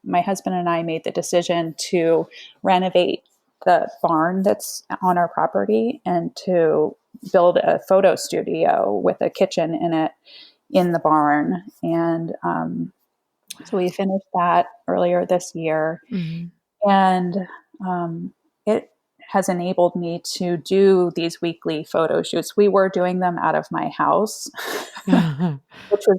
my husband and I made the decision to renovate the barn that's on our property and to build a photo studio with a kitchen in it in the barn. And so we finished that earlier this year. Hmm. And it has enabled me to do these weekly photo shoots. We were doing them out of my house, which was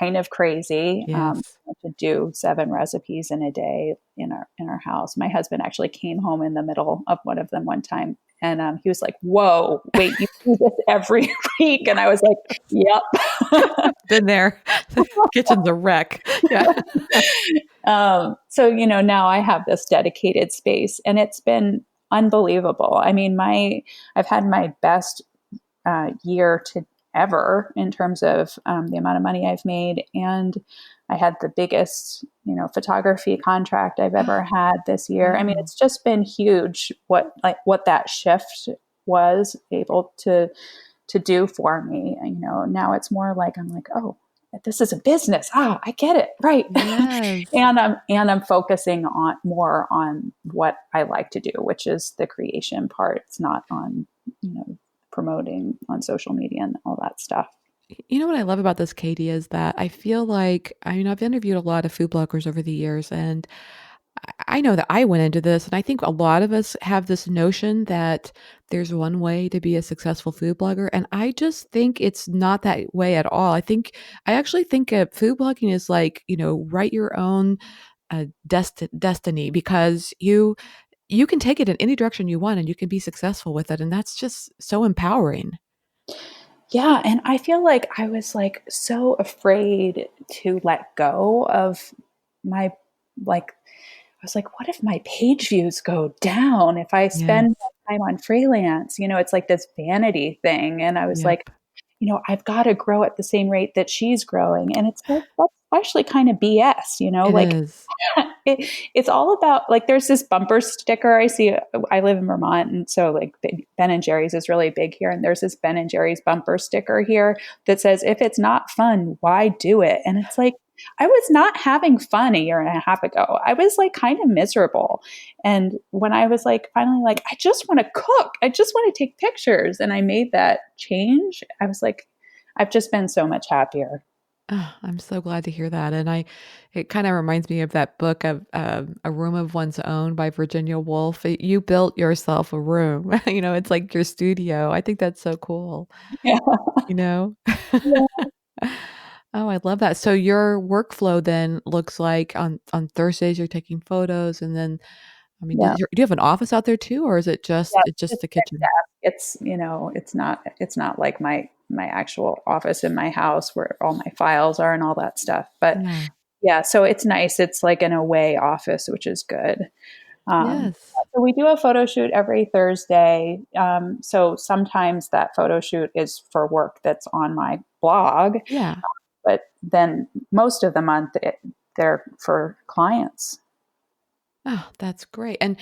kind of crazy, Yes. to do 7 recipes in a day in our house. My husband actually came home in the middle of one of them one time, and he was like, "Whoa, wait, you do this every week?" And I was like, "Yep." Been there. The kitchen's a wreck. Yeah. So now I have this dedicated space, and it's been unbelievable. I mean, I've had my best year to ever in terms of the amount of money I've made, and I had the biggest photography contract I've ever had this year. I mean, Wow. it's just been huge what that shift was able to do for me. Now it's more like I'm like, oh, this is a business. Ah, I get it. Right. Yes. and I'm focusing on more on what I like to do, which is the creation part. It's not on, promoting on social media and all that stuff. You know what I love about this, Katie, is that I feel like, I've interviewed a lot of food bloggers over the years, and I know that I went into this, and I think a lot of us have this notion that there's one way to be a successful food blogger. And I just think it's not that way at all. I actually think food blogging is like, write your own destiny because you can take it in any direction you want and you can be successful with it. And that's just so empowering. Yeah, and I feel like I was like so afraid to let go of my like I was like, what if my page views go down if I Yes. spend more time on freelance? It's like this vanity thing. And I was like, Yep. I've got to grow at the same rate that she's growing. And it's like, that's actually kind of BS, It like is. it's all about like, there's this bumper sticker I see. I live in Vermont. And so like Ben and Jerry's is really big here. And there's this Ben and Jerry's bumper sticker here that says, if it's not fun, why do it? And it's like, I was not having fun a year and a half ago. I was like kind of miserable. And when I was like, finally, like, I just want to cook, I just want to take pictures. And I made that change. I was like, I've just been so much happier. Oh, I'm so glad to hear that. And it kind of reminds me of that book of A Room of One's Own by Virginia Woolf. You built yourself a room. It's like your studio. I think that's so cool. Yeah. You know? Yeah. Oh, I love that. So your workflow then looks like on Thursdays you're taking photos, and then I mean, Yeah. do you have an office out there too, or is it Yeah, just just the fixed kitchen? desk. It's not like my actual office in my house where all my files are and all that stuff. But Yeah. yeah, so it's nice. It's like an away office, which is good. Yes. So we do a photo shoot every Thursday. So sometimes that photo shoot is for work that's on my blog, Yeah. but then most of the month they're for clients. Oh, that's great. And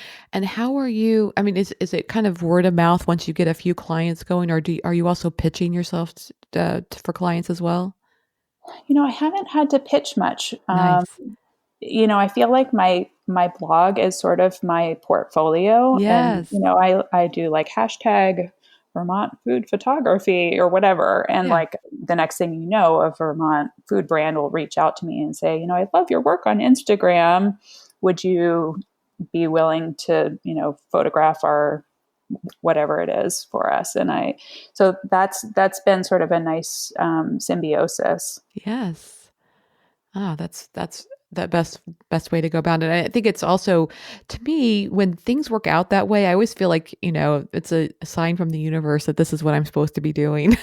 how are you? I mean, is it kind of word of mouth once you get a few clients going, or are you also pitching yourself for clients as well? I haven't had to pitch much. Nice. I feel like my blog is sort of my portfolio, and Yes. I do like hashtag Vermont food photography or whatever, and Yeah. like the next thing you know, a Vermont food brand will reach out to me and say, I love your work on Instagram. Would you be willing to photograph our whatever it is for us? And so that's been sort of a nice symbiosis. Yes. Ah, that's the best way to go about it. I think it's also, to me, when things work out that way, I always feel like, it's a sign from the universe that this is what I'm supposed to be doing.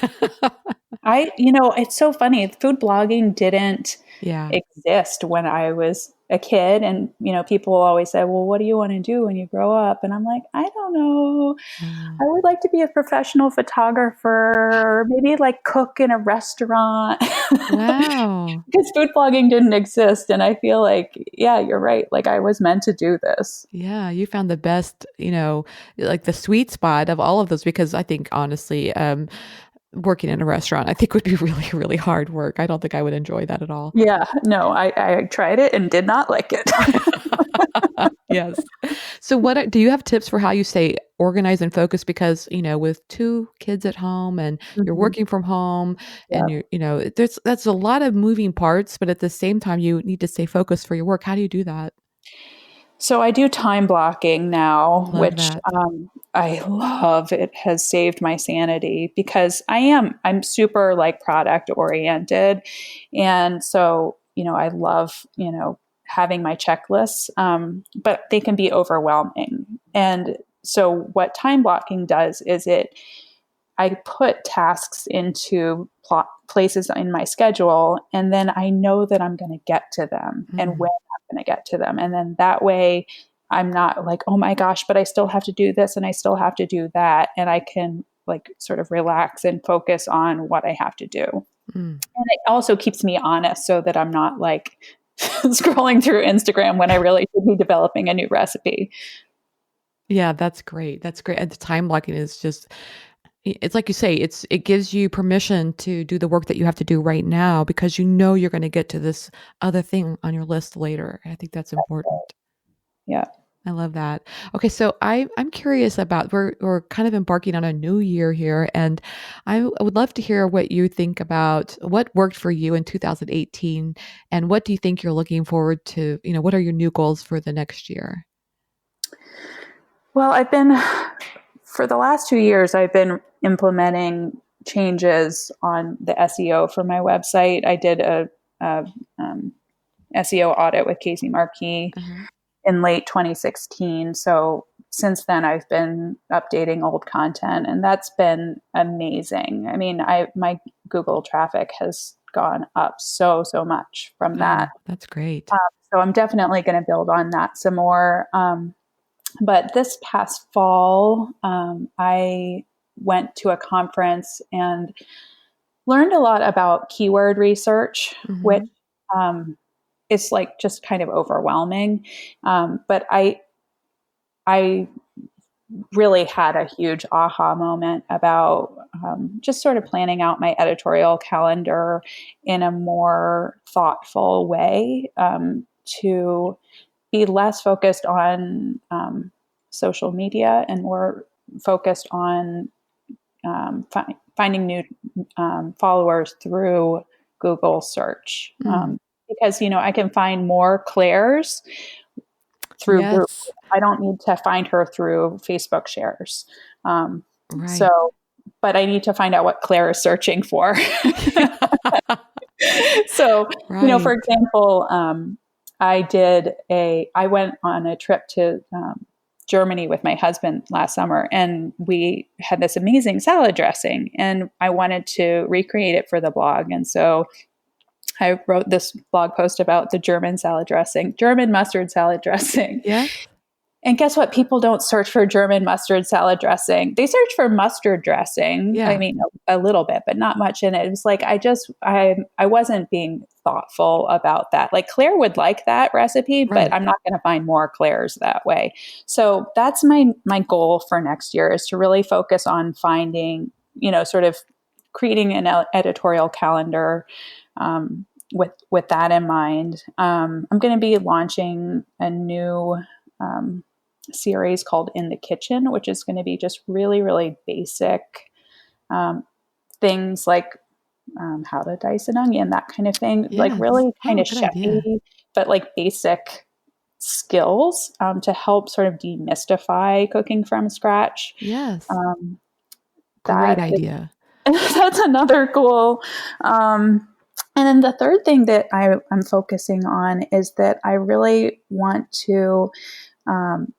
It's so funny. Food blogging didn't Yeah. exist when I was a kid. And, people always say, well, what do you want to do when you grow up? And I'm like, I don't know. Uh, I would like to be a professional photographer, maybe like cook in a restaurant. wow. Because food blogging didn't exist. And I feel like, yeah, you're right. Like I was meant to do this. Yeah, you found the best, like the sweet spot of all of those, because I think honestly, working in a restaurant, I think would be really, really hard work. I don't think I would enjoy that at all. Yeah, no, I tried it and did not like it. Yes. So do you have tips for how you stay organized and focused? Because, with two kids at home and you're Mhm. working from home and Yeah. that's a lot of moving parts, but at the same time, you need to stay focused for your work. How do you do that? So I do time blocking now, Love which that. I love. It has saved my sanity because I'm super like product oriented, and so I love having my checklists, but they can be overwhelming. And so what time blocking does is I put tasks into places in my schedule, and then I know that I'm going to get to them and when Mm, I'm going to get to them. And then that way, I'm not like, oh my gosh, but I still have to do this and I still have to do that. And I can like sort of relax and focus on what I have to do. mm. And it also keeps me honest so that I'm not like scrolling through Instagram when I really should be developing a new recipe. Yeah, that's great. That's great. And the time blocking is just, it's like you say, it gives you permission to do the work that you have to do right now because you're going to get to this other thing on your list later. I think that's important. Yeah. I love that. Okay, so I'm curious about, we're kind of embarking on a new year here, and would love to hear what you think about what worked for you in 2018, and what do you think you're looking forward to? What are your new goals for the next year? Well, for the last 2 years, I've been implementing changes on the SEO for my website. I did a SEO audit with Casey Marquis Uh-huh. in late 2016. So since then, I've been updating old content, and that's been amazing. I mean, my Google traffic has gone up so much from that. Oh, that's great. Um, so I'm definitely going to build on that some more. But this past fall, I went to a conference and learned a lot about keyword research, which Mm-hmm. is like just kind of overwhelming. But I really had a huge aha moment about just sort of planning out my editorial calendar in a more thoughtful way, to be less focused on social media and more focused on finding new followers through Google search. Mm. Because, I can find more Claire's through Google. Yes. I don't need to find her through Facebook shares. Um, so, Right. but I need to find out what Claire is searching for. So, for Right. example, I went on a trip to Germany with my husband last summer, and we had this amazing salad dressing, and I wanted to recreate it for the blog. And so I wrote this blog post about the German mustard salad dressing. Yes. And guess what? People don't search for German mustard salad dressing. They search for mustard dressing. I Yeah. mean, a little bit, but not much in it. It was like I wasn't being thoughtful about that. Like Claire would like that recipe, but Right. I'm not going to find more Claires that way. So that's my goal for next year, is to really focus on finding, sort of creating an editorial calendar, with that in mind. I'm going to be launching a new series called In the Kitchen, which is going to be just really, really basic um, things like how to dice an onion, that kind of thing, like Yes. really kind Oh, of good idea. chefy, but like basic skills, to help sort of demystify cooking from scratch. Yes. Um, Great that idea. that's another goal. And then the third thing that I'm focusing on is that I really want to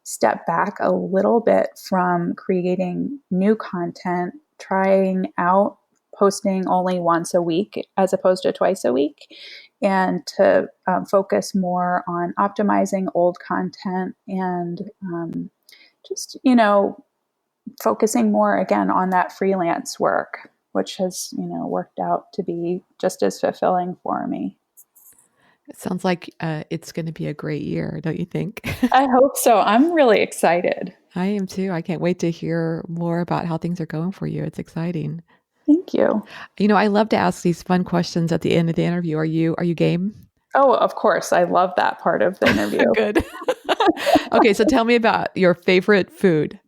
step back a little bit from creating new content, trying out posting only once a week as opposed to twice a week, and to focus more on optimizing old content and just, focusing more again on that freelance work, which has, worked out to be just as fulfilling for me. It sounds like it's going to be a great year, don't you think? I hope so. I'm really excited. I am too. I can't wait to hear more about how things are going for you. It's exciting. Thank you. I love to ask these fun questions at the end of the interview. Are you game? Oh, of course. I love that part of the interview. Good. Okay, so tell me about your favorite food.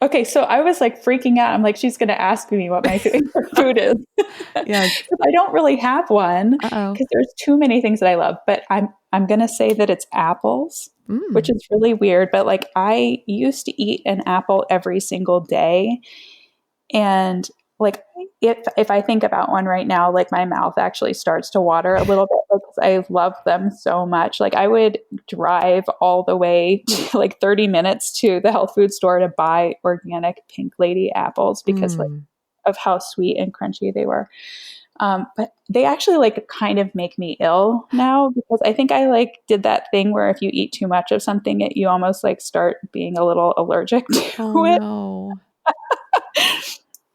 Okay, so I was like freaking out. I'm like, she's going to ask me what my favorite food is. Yes. I don't really have one Uh-oh. because there's too many things that I love. But I'm going to say that it's apples, which Mm. is really weird. But like I used to eat an apple every single day, and like if I think about one right now, like my mouth actually starts to water a little bit because I love them so much. Like I would drive all the way to like 30 minutes to the health food store to buy organic Pink Lady apples because like Mm. of how sweet and crunchy they were. But they actually like kind of make me ill now because I think I like did that thing where if you eat too much of something, you almost like start being a little allergic Oh to it. no.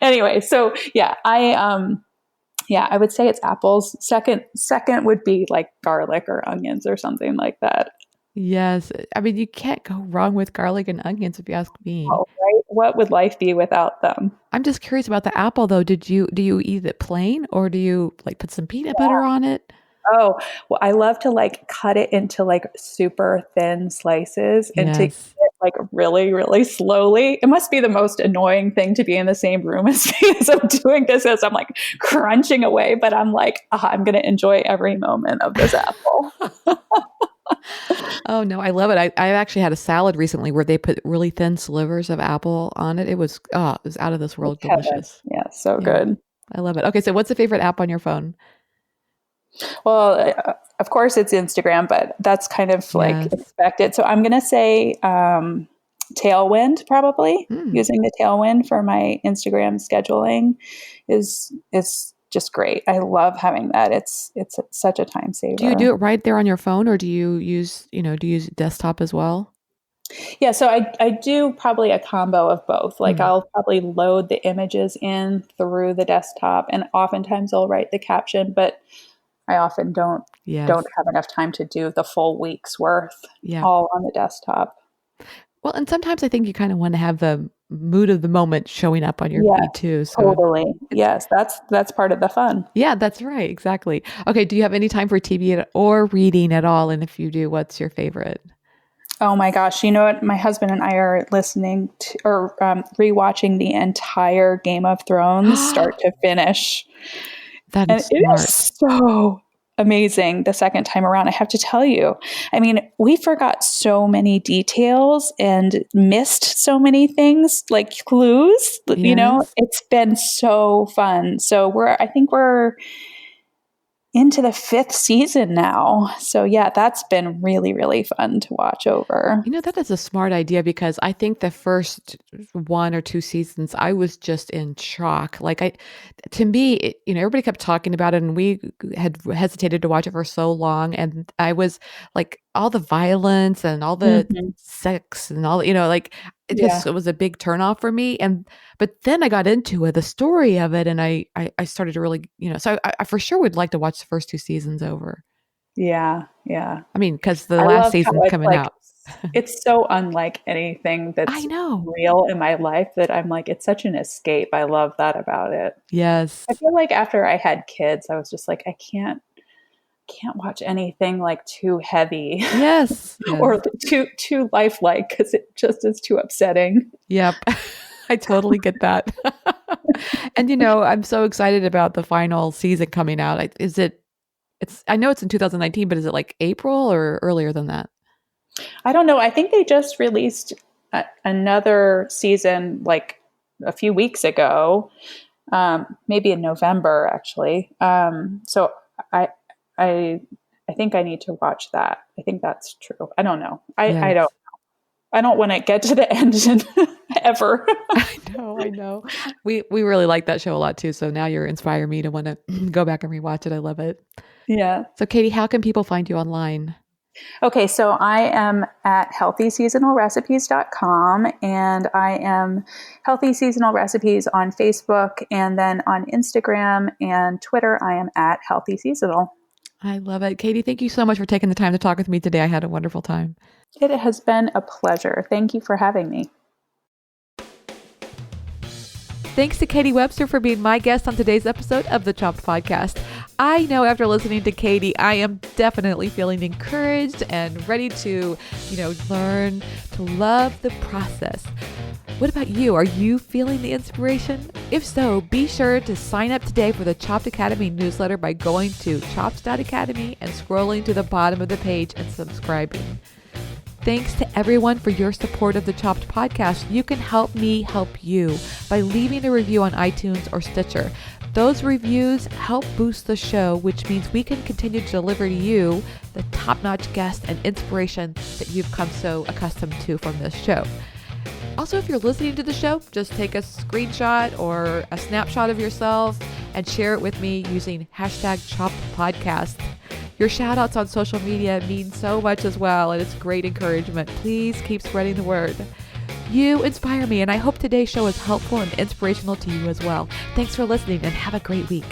Anyway, so I would say it's apples. Second would be like garlic or onions or something like that. Yes. I mean, you can't go wrong with garlic and onions if you ask me. Oh, right? What would life be without them? I'm just curious about the apple though. Do you eat it plain or do you like put some peanut butter on it? Oh, well, I love to like cut it into like super thin slices and to eat Yes. it like really, really slowly. It must be the most annoying thing to be in the same room as me as I'm doing this, as I'm like crunching away, but I'm like, I'm going to enjoy every moment of this apple. Oh no, I love it. I actually had a salad recently where they put really thin slivers of apple on it. It was out of this world Heaven. delicious. Yeah, so Yeah, good. I love it. Okay, so what's the favorite app on your phone? Well, of course it's Instagram, but that's kind of like Yes. expected. So I'm going to say Tailwind, probably Mm. using the Tailwind for my Instagram scheduling is just great. I love having that. It's such a time Do you do saver. it right there on your phone or do you use desktop as well? Yeah, so I do probably a combo of both. Like Mm. I'll probably load the images in through the desktop, and oftentimes I'll write the caption, but I often don't Yes. have enough time to do the full week's worth Yeah. all on the desktop. Well, and sometimes I think you kind of want to have the mood of the moment showing up on your Yeah, feed too. So totally. it's, Yes, that's part of the fun. yeah, that's right. Exactly. Okay. Do you have any time for TV or reading at all? And if you do, what's your favorite? Oh my gosh, you know what? My husband and I are listening to or rewatching the entire Game of Thrones start to finish. That And is it is smart. so amazing the second time around, I have to tell you. I mean, we forgot so many details and missed so many things, like clues. Yes. It's been so fun. So I think we're into the fifth season now. So yeah, that's been really, really fun to watch over. That is a smart idea because I think the first one or two seasons, I was just in shock. To me, everybody kept talking about it and we had hesitated to watch it for so long. And I was like, all the violence and all the Mhm. sex and all, Yeah. it was a big turnoff for me. But then I got into it, the story of it. And I started to really, so I for sure would like to watch the first two seasons over. Yeah. Yeah. I mean, because the I last love how season's it's coming like out. it's so unlike anything I that's know. real in my life that I'm like, it's such an escape. I love that about it. Yes. I feel like after I had kids, I was just like, I can't watch anything like too heavy Yes. Yes. or too lifelike because it just is too upsetting. Yep. I totally get that. And I'm so excited about the final season coming out. I know it's in 2019, but is it like April or earlier than that? I don't know. I think they just released another season like a few weeks ago, maybe in November actually. So I I I think I need to watch that. I think that's true. I don't know. Yes. I don't want to get to the end ever. I know. We really like that show a lot too. So now you're inspiring me to want to go back and rewatch it. I love it. Yeah. So Katie, how can people find you online? Okay, so I am at healthyseasonalrecipes.com and I am Healthy Seasonal Recipes on Facebook, and then on Instagram and Twitter I am at Healthy Seasonal. I love it. Katie, thank you so much for taking the time to talk with me today. I had a wonderful time. It has been a pleasure. Thank you for having me. Thanks to Katie Webster for being my guest on today's episode of the Chopped Podcast. I know after listening to Katie, I am definitely feeling encouraged and ready to, learn to love the process. What about you? Are you feeling the inspiration? If so, be sure to sign up today for the Chopped Academy newsletter by going to chopped.academy and scrolling to the bottom of the page and subscribing. Thanks to everyone for your support of the Chopped Podcast. You can help me help you by leaving a review on iTunes or Stitcher. Those reviews help boost the show, which means we can continue to deliver to you the top-notch guests and inspiration that you've come so accustomed to from this show. Also, if you're listening to the show, just take a screenshot or a snapshot of yourself and share it with me using #ChoppedPodcast. Your shout outs on social media mean so much as well, and it's great encouragement. Please keep spreading the word. You inspire me, and I hope today's show is helpful and inspirational to you as well. Thanks for listening, and have a great week.